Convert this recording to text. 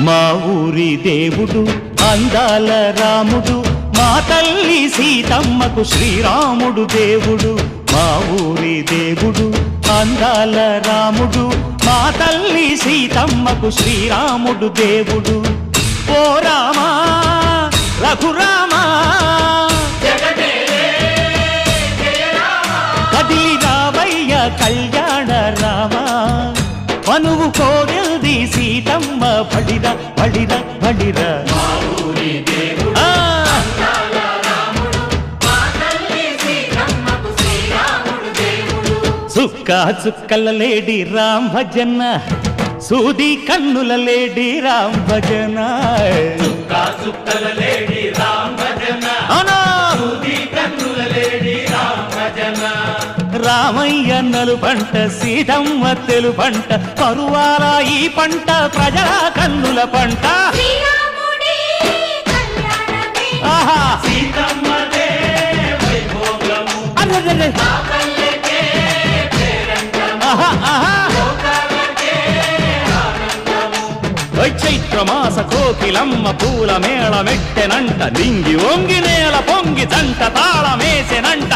మా ఊరి దేవుడు అందాల రాముడు, మా తల్లి సీతమ్మకు శ్రీరాముడు దేవుడు. మా ఊరి దేవుడు అందాల రాముడు, మా తల్లి సీతమ్మకు శ్రీరాముడు దేవుడు. ఓ రామా రఘురామా కదిలి రావయ్య కళ్యాణ రామా, మనువు కోరెల్ది సీతమ్మ బడిరా బడిరా బడిరా. చుక్క చుక్కల లేడి రామ్ భజన, సూది కన్నుల లేడి రామ్ భజన. చుక్కల లేడి రామ్ భజన, సూది కన్నుల లేడి రామ్ భజన. రామయ్య నలు పంట సీతమ్మ తెలు పంట, పరువాల ఈ పంట ప్రజల కన్నుల పంట. ఆహా సీతమ్మదే వైభోగము, అరెరెరె. ఆహా ఆహా చైత్రమాస కోకిలమ్మ పూల మేళ మెట్టెనంట, లింగి వంగి నేల పొంగి జంట తాళమేసెనంట.